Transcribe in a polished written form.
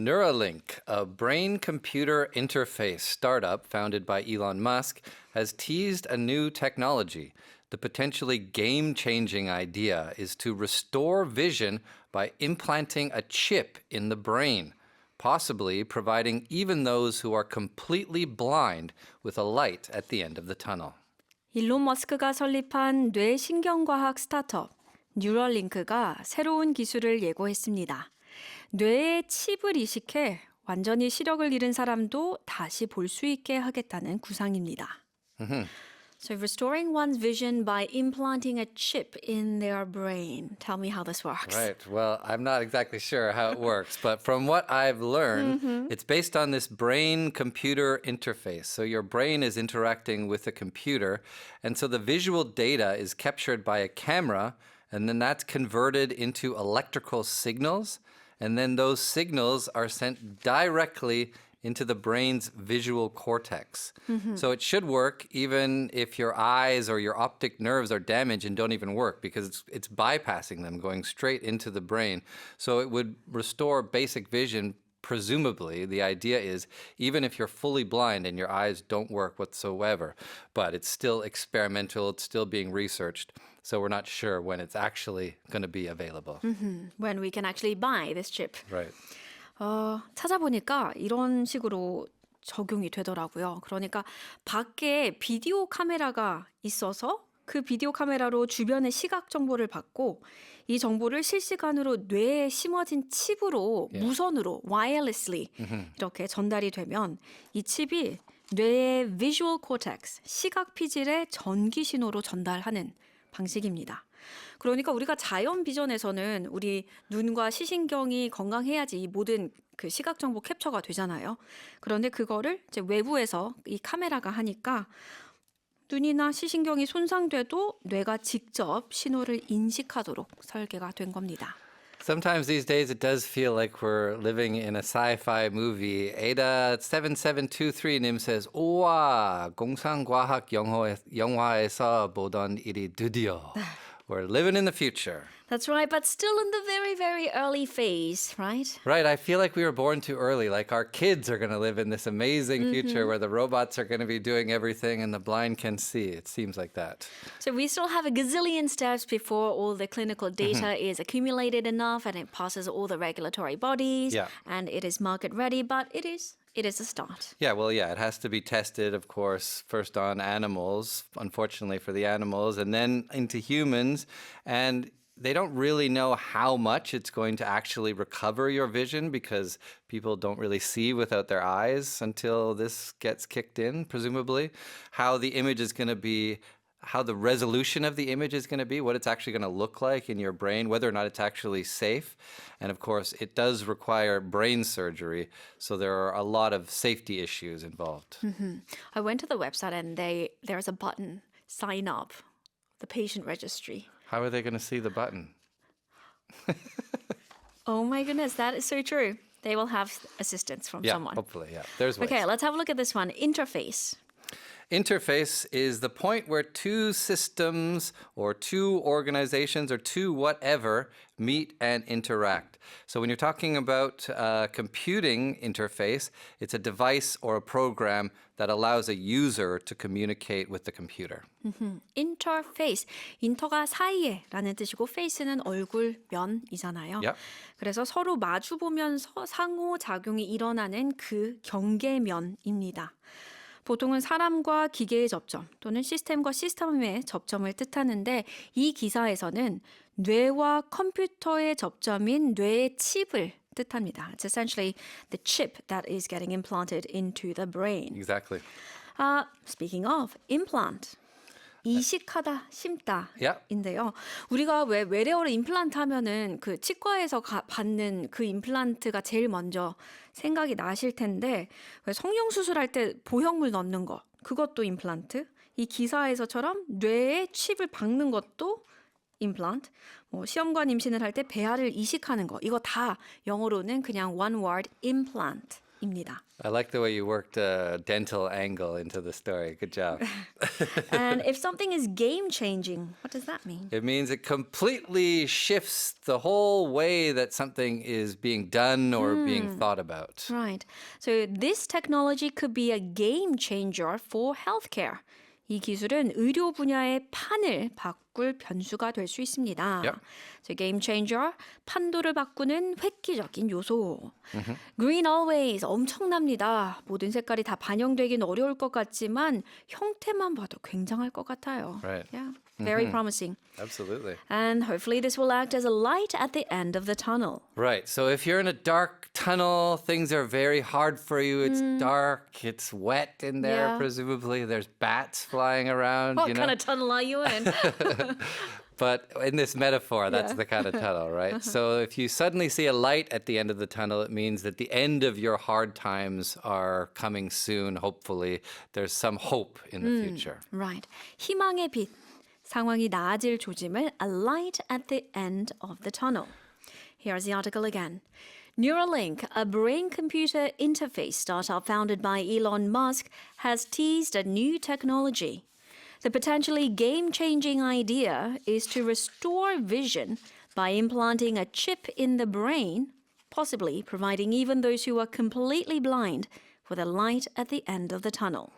Neuralink, a brain-computer interface startup founded by Elon Musk, has teased a new technology. The potentially game-changing idea is to restore vision by implanting a chip in the brain, possibly providing even those who are completely blind with a light at the end of the tunnel. 일론 머스크가 설립한 뇌신경과학 스타트업 뉴럴링크가 새로운 기술을 예고했습니다. 뇌에 칩을 이식해 완전히 시력을 잃은 사람도 다시 볼 수 있게 하겠다는 구상입니다. So restoring one's vision by implanting a chip in their brain. Tell me how this works. Right. Well, I'm not exactly sure how it works, but from what I've learned, it's based on this brain-computer interface. So your brain is interacting with a computer, and so the visual data is captured by a camera, and then that's converted into electrical signals, and then those signals are sent directly into the brain's visual cortex. So it should work even if your eyes or your optic nerves are damaged and don't even work because it's bypassing them, going straight into the brain. So it would restore basic vision. Presumably, the idea is even if you're fully blind and your eyes don't work whatsoever, but it's still experimental, it's still being researched. So we're not sure when it's actually going to be available. When we can actually buy this chip. Right. 찾아보니까 이런 식으로 적용이 되더라고요. 그러니까 밖에 비디오 카메라가 있어서 그 비디오 카메라로 주변의 시각 정보를 받고 이 정보를 실시간으로 뇌에 심어진 칩으로 무선으로 wirelessly 이렇게 전달이 되면 이 칩이 뇌의 visual cortex, 시각 피질에 전기 신호로 전달하는 방식입니다. 그러니까 우리가 자연 비전에서는 우리 눈과 시신경이 건강해야지 이 모든 그 시각 정보 캡처가 되잖아요. 그런데 그거를 이제 외부에서 이 카메라가 하니까 눈이나 시신경이 손상돼도 뇌가 직접 신호를 인식하도록 설계가 된 겁니다. Sometimes these days it does feel like we're living in a sci-fi movie. Ada7723님 says, 우와, 공상과학 영화에서 보던 일이 드디어. We're living in the future. That's right, but still in the very, very early phase, right? Right, I feel like we were born too early. Like our kids are going to live in this amazing future where the robots are going to be doing everything and the blind can see. It seems like that. So we still have a gazillion steps before all the clinical data is accumulated enough and it passes all the regulatory bodies and it is market ready, but it is a start. Yeah, well, it has to be tested, of course, first on animals, unfortunately for the animals, and then into humans. And they don't really know how much it's going to actually recover your vision because people don't really see without their eyes until this gets kicked in, presumably. How the image is going to be, how the resolution of the image is going to be, what it's actually going to look like in your brain, whether or not it's actually safe. And of course, it does require brain surgery, so there are a lot of safety issues involved. I went to the website and there's a button, sign up, the patient registry. How are they going to see the button? Oh my goodness, that is so true. They will have assistance from someone. Hopefully, There's ways. Okay, let's have a look at this one. Interface. Interface is the point where two systems or two organizations or two whatever meet and interact. So when you're talking about computing interface, it's a device or a program that allows a user to communicate with the computer. Interface. 인터가 사이에라는 뜻이고 face는 얼굴, 면이잖아요. Yep. 그래서 서로 마주 보면서 상호작용이 일어나는 그 경계면입니다. 보통은 사람과 기계의 접점 또는 시스템과 시스템의 접점을 뜻하는데 이 기사에서는 뇌와 컴퓨터의 접점인 뇌의 칩을 뜻합니다. It's essentially the chip that is getting implanted into the brain. Exactly. Speaking of implant. 이식하다, 심다 Yeah. 인데요. 우리가 왜 웨레어를 임플란트 하면은 그 치과에서 받는 그 임플란트가 제일 먼저 생각이 나실 텐데 왜 성형 수술할 때 보형물 넣는 거 그것도 임플란트. 이 기사에서처럼 뇌에 칩을 박는 것도 임플란트. 뭐 시험관 임신을 할 때 배아를 이식하는 거 이거 다 영어로는 그냥 one word implant. 입니다. I like the way you worked a dental angle into the story. Good job. And if something is game-changing, what does that mean? It means it completely shifts the whole way that something is being done or being thought about. Right. So this technology could be a game changer for healthcare. 이 기술은 의료 분야의 판을 바꿀 변수가 될 수 있습니다. Yep. So game changer, 판도를 바꾸는 획기적인 요소. Green always 엄청납니다. 모든 색깔이 다 반영되긴 어려울 것 같지만 형태만 봐도 굉장할 것 같아요. Right. Yeah. Very promising. Absolutely. And hopefully this will act as a light at the end of the tunnel. Right. So if you're in a dark tunnel, things are very hard for you. It's dark, it's wet in there, Yeah. presumably. There's bats flying around. What you know? kind of tunnel are you in? But in this metaphor, that's the kind of tunnel, right? So if you suddenly see a light at the end of the tunnel, it means that the end of your hard times are coming soon, hopefully. There's some hope in the future. Right. 희망의 빛. 상황이 나아질 조짐을 a light at the end of the tunnel. Here's the article again. Neuralink, a brain-computer interface startup founded by Elon Musk, has teased a new technology. The potentially game-changing idea is to restore vision by implanting a chip in the brain, possibly providing even those who are completely blind with a light at the end of the tunnel.